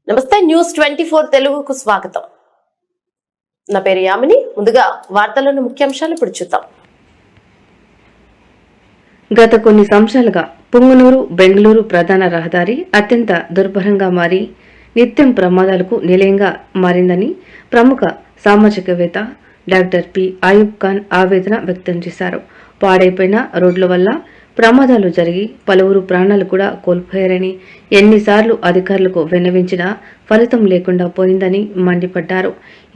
నమస్తే న్యూస్ 24 తెలుగుకు స్వాగతం. నా పేరు యామిని. ముందుగా వార్తలను ముఖ్యాంశాలు ఇప్పుడు చూద్దాం. గత కొన్ని సంవత్సరాలుగా పుంగనూరు బెంగళూరు ప్రధాన రహదారి అత్యంత దుర్భరంగా మారి నిత్యం ప్రమాదాలకు నిలయంగా మారిందని ప్రముఖ సామాజికవేత్త డాక్టర్ పి అయూబ్ ఖాన్ ఆవేదన వ్యక్తం చేశారు. పాడైపోయిన రోడ్ల వల్ల ప్రమాదాలు జరిగి పలువురు ప్రాణాలు కూడా కోల్పోయారని, ఎన్నిసార్లు అధికారులకు విన్నవించినా ఫలితం లేకుండా పోయిందని మండిపడ్డారు.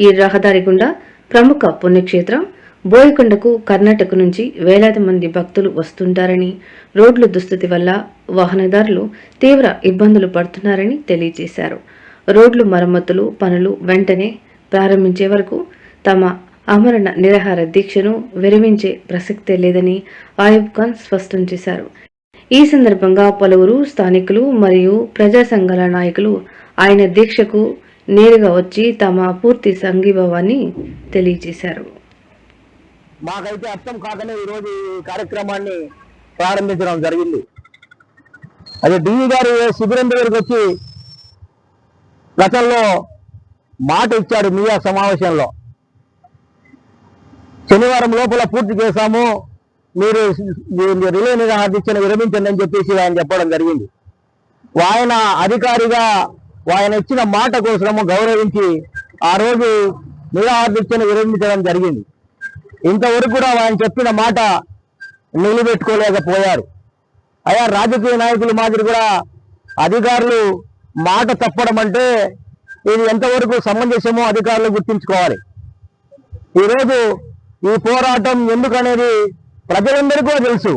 ఈ రహదారి గుండా ప్రముఖ పుణ్యక్షేత్రం బోయకొండకు కర్ణాటక నుంచి వేలాది మంది భక్తులు వస్తుంటారని, రోడ్ల దుస్థితి వల్ల వాహనదారులు తీవ్ర ఇబ్బందులు పడుతున్నారని తెలియజేశారు. రోడ్లు మరమ్మతులు పనులు వెంటనే ప్రారంభించే వరకు తమ ఆమరణ నిరాహార దీక్షను విరమించే ప్రసక్తే లేదని అయూబ్ ఖాన్ స్పష్టం చేశారు. ఈ సందర్భంగా పలువురు స్థానికులు మరియు ప్రజా సంఘాల నాయకులు ఆయన దీక్షకు నేరుగా వచ్చి తమ పూర్తి సంఘీభావాన్ని తెలియజేశారు. మాకైతే అర్థం కాకనే ఈరోజు ఈ కార్యక్రమాన్ని ప్రారంభించడం జరిగింది. అదే డిఈ గారు శిబిరం దగ్గరికి వచ్చి గతంలో మాట ఇచ్చాడు మీడియా సమావేశంలో, శనివారం లోపల పూర్తి చేశాము, మీరు రిలే నిరాహార దీక్షను విరమించండి అని చెప్పేసి ఆయన చెప్పడం జరిగింది. ఆయన అధికారిగా ఆయన ఇచ్చిన మాట కోసము గౌరవించి ఆ రోజు నిరాహార దీక్షను విరమించడం జరిగింది. ఇంతవరకు కూడా ఆయన చెప్పిన మాట నిలబెట్టుకోలేకపోయారు. అయా రాజకీయ నాయకుల మాదిరి కూడా అధికారులు మాట తప్పడం అంటే ఇది ఎంతవరకు సమంజసమో అధికారులు గుర్తించుకోవాలి. ఈరోజు ఈ పోరాటం ఎందుకనేది ప్రజలందరికీ కూడా తెలుసు.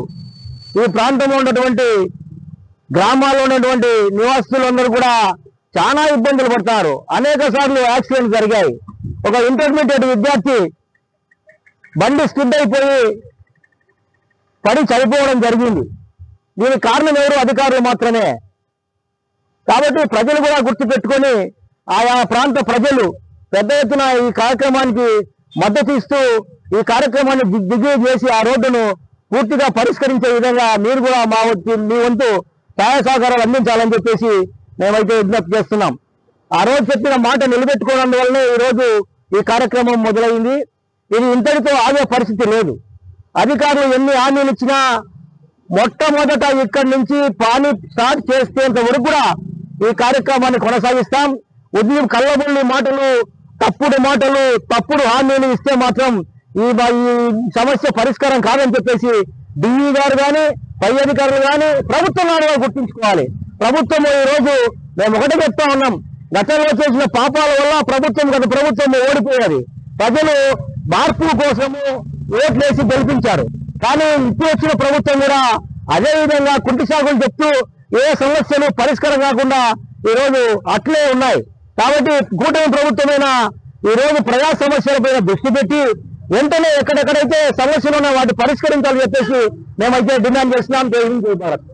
ఈ ప్రాంతంలో ఉన్నటువంటి గ్రామాల్లో ఉన్నటువంటి నివాసులందరూ కూడా చాలా ఇబ్బందులు పడతారు. అనేక సార్లు యాక్సిడెంట్స్ జరిగాయి. ఒక ఇంటర్మీడియట్ విద్యార్థి బండి స్కిడ్ అయిపోయి పడి చనిపోవడం జరిగింది. దీనికి కారణం ఎవరు? అధికారులు మాత్రమే. కాబట్టి ప్రజలు కూడా గుర్తుపెట్టుకొని ఆయా ప్రాంత ప్రజలు పెద్ద ఎత్తున ఈ కార్యక్రమానికి మద్దతు ఇస్తూ ఈ కార్యక్రమాన్ని దిగ్విజయం చేసి ఆ రోడ్డును పూర్తిగా పరిష్కరించే విధంగా మీరు కూడా మీ వంతు సహాయ సహకారాలు అందించాలని చెప్పేసి మేమైతే విజ్ఞప్తి చేస్తున్నాం. ఆ రోజు చెప్పిన మాట నిలబెట్టుకోవడం వల్లనే ఈరోజు ఈ కార్యక్రమం మొదలైంది. ఇది ఇంతటితో ఆగే పరిస్థితి లేదు. అధికారులు ఎన్ని హామీలు ఇచ్చినా మొట్టమొదట ఇక్కడి నుంచి పాని స్టార్ట్ చేసేంత వరకు కూడా ఈ కార్యక్రమాన్ని కొనసాగిస్తాం. ఉదయం కళ్ళబుల్లి మాటలు, తప్పుడు మాటలు, తప్పుడు హామీలు ఇస్తే మాత్రం ఈ సమస్య పరిష్కారం కాదని చెప్పేసి డిఈ గారు కానీ పై అధికారులు కానీ ప్రభుత్వం కానీ గుర్తించుకోవాలి. ప్రభుత్వం ఈ రోజు మేము ఒకటే చెప్తా ఉన్నాం, గతంలో చేసిన పాపాల వల్ల గత ప్రభుత్వం ఓడిపోయేది. ప్రజలు మార్పు కోసము ఓట్లేసి గెలిపించారు. కానీ ఇప్పుడు వచ్చిన ప్రభుత్వం కూడా అదే విధంగా కుంటి సాగులు చెప్తూ ఏ సమస్యలు పరిష్కారం కాకుండా ఈరోజు అట్లే ఉన్నాయి. కాబట్టి కూటమి ప్రభుత్వమైన ఈరోజు ప్రజా సమస్యలపైన దృష్టి పెట్టి వెంటనే ఎక్కడెక్కడైతే సమస్యలు ఉన్నాయో వాటి పరిష్కరించాలని చెప్పేసి మేమైతే డిమాండ్ చేస్తున్నాం. భారత్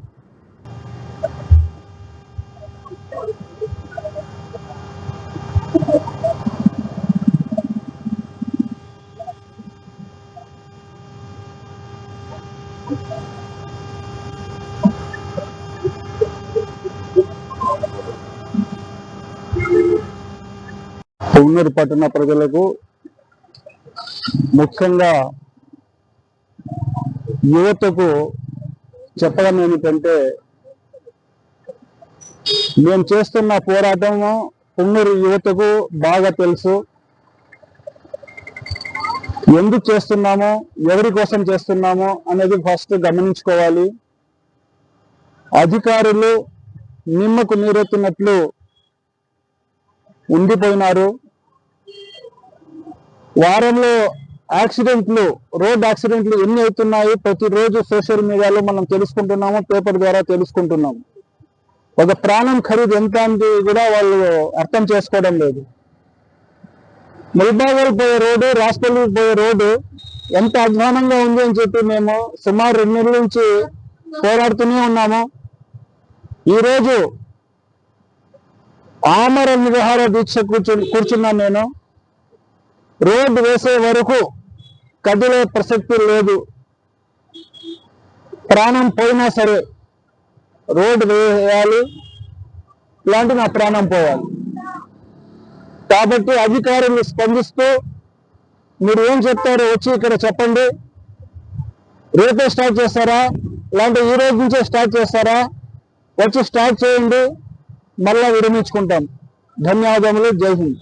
పుంగనూరు పట్టణ ప్రజలకు, ముఖ్యంగా యువతకు చెప్పడం ఏమిటంటే, మేము చేస్తున్న పోరాటము పుంగనూరు యువతకు బాగా తెలుసు. ఎందుకు చేస్తున్నామో, ఎవరి కోసం చేస్తున్నామో అనేది ఫస్ట్ గమనించుకోవాలి. అధికారులు నిమ్మకు నీరెత్తినట్లు ఉండిపోయినారు. వారంలో రోడ్ యాక్సిడెంట్లు ఎన్ని అవుతున్నాయి ప్రతిరోజు సోషల్ మీడియాలో మనం తెలుసుకుంటున్నాము, పేపర్ ద్వారా తెలుసుకుంటున్నాము. ఒక ప్రాణం ఖరీదు ఎంత అంటే కూడా వాళ్ళు అర్థం చేసుకోవడం లేదు. ముల్బాగల్ పోయే రోడ్డు, రాష్ట్రపల్లి పోయే రోడ్డు ఎంత అధ్వానంగా ఉంది అని చెప్పి మేము సుమారు 2 నెలల నుంచి పోరాడుతూనే ఉన్నాము. ఈరోజు ఆమరణ నిరాహార దీక్ష కూర్చున్నాను నేను. రోడ్డు వేసే వరకు కదిలే ప్రసక్తి లేదు. ప్రాణం పోయినా సరే రోడ్డు వేయాలి, ఇలాంటి నా ప్రాణం పోవాలి. కాబట్టి అధికారులు స్పందిస్తూ మీరు ఏం చెప్తారో వచ్చి ఇక్కడ చెప్పండి. రేపే స్టార్ట్ చేస్తారా, లేదంటే ఈ రోజు నుంచే స్టార్ట్ చేస్తారా? వచ్చి స్టార్ట్ చేయండి, మళ్ళా విరమించుకుంటాం. ధన్యవాదములు. జై హింద్.